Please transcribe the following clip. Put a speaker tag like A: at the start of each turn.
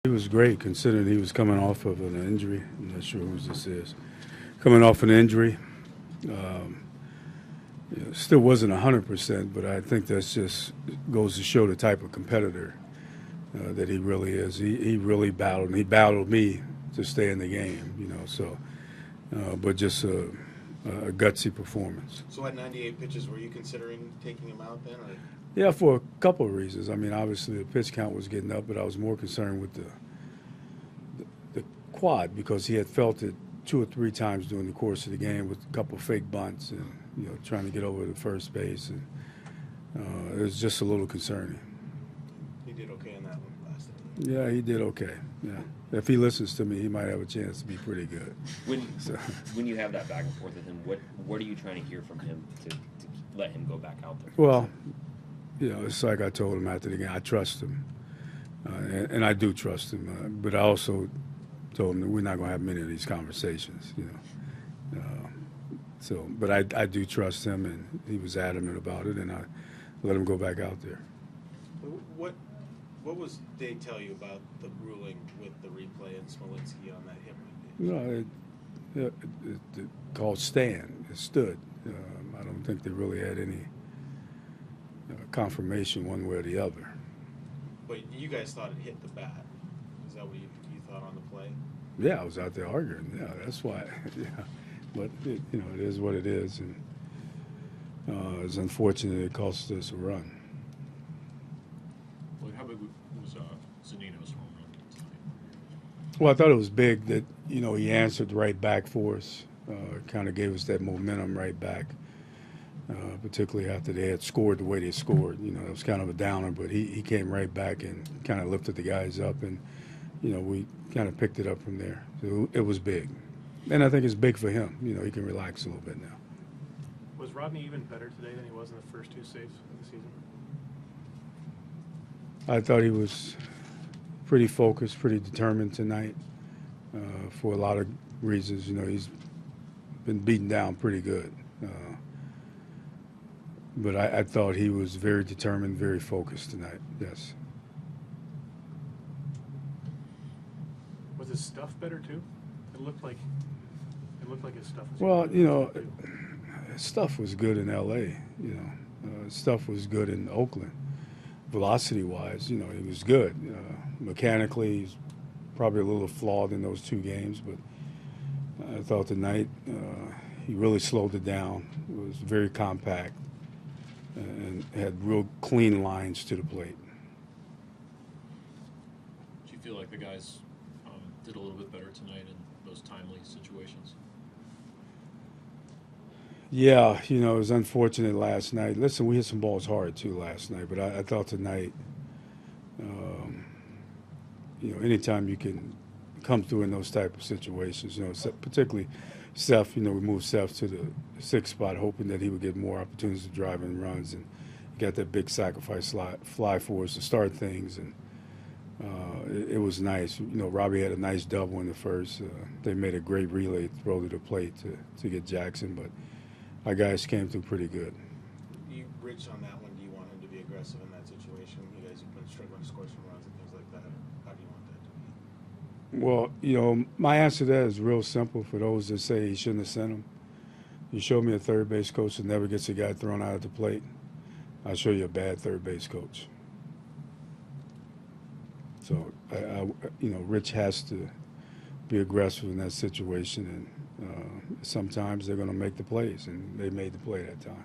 A: He was great considering he was coming off of an injury. I'm not sure who this is. Coming off an injury. Um, Still wasn't 100%, but I think that's just goes to show the type of competitor that he really is. He really battled, and he battled me to stay in the game, so, but just a gutsy performance.
B: So at 98 pitches, were you considering taking him out then? Or?
A: Yeah, for a couple of reasons. I mean, obviously the pitch count was getting up, but I was more concerned with the quad because he had felt it 2 or 3 times during the course of the game with a couple of fake bunts and trying to get over to first base, and it was just a little concerning.
B: He did okay in that one last time.
A: Yeah, he did okay. Yeah, if he listens to me, he might have a chance to be pretty good.
C: When you have that back and forth with him, what are you trying to hear from him to let him go back out there?
A: Well, it's like I told him after the game. I trust him, and I do trust him. But I also told him that we're not going to have many of these conversations. But I do trust him, and he was adamant about it, and I let him go back out there.
B: What was they tell you about the ruling with the replay and Smolinski on that hit run?
A: No, it called stand. It stood. I don't think they really had any confirmation one way or the other.
B: But you guys thought it hit the bat. Is that what you thought on the play?
A: Yeah, I was out there arguing. Yeah, that's why. Yeah, but it is what it is, and it's unfortunate it cost us a run.
D: Well, how big was Zunino's home run tonight?
A: Well, I thought it was big that he answered right back for us. Kind of gave us that momentum right back. Particularly after they had scored the way they scored. It was kind of a downer, but he came right back and kind of lifted the guys up, and, we kind of picked it up from there. So it was big. And I think it's big for him. He can relax a little bit now.
E: Was Rodney even better today than he was in the first 2 saves of the season?
A: I thought he was pretty focused, pretty determined tonight for a lot of reasons. He's been beaten down pretty good. But I thought he was very determined, very focused tonight, yes.
E: Was his stuff better too? It looked like his stuff was
A: Well,
E: better.
A: his stuff was good in L.A., his stuff was good in Oakland. Velocity-wise, he was good. Mechanically, he's probably a little flawed in those 2 games, but I thought tonight he really slowed it down. It was very compact and had real clean lines to the plate.
D: Do you feel like the guys did a little bit better tonight in those timely situations?
A: Yeah, it was unfortunate last night. Listen, we hit some balls hard, too, last night, but I thought tonight, anytime you can come through in those type of situations, particularly Seth, we moved Seth to the 6th spot, hoping that he would get more opportunities to drive in runs, and got that big sacrifice fly for us to start things, and it was nice. Robbie had a nice double in the first. They made a great relay throw to the plate to get Jackson, but our guys came through pretty good.
B: Rich, on that one, do you want him to be aggressive in that situation? You guys have been struggling to score some runs and things like that. How do you want that to be?
A: Well, my answer to that is real simple for those that say he shouldn't have sent him. You show me a third base coach that never gets a guy thrown out at the plate, I'll show you a bad third base coach. So, Rich has to be aggressive in that situation, and sometimes they're going to make the plays, and they made the play that time.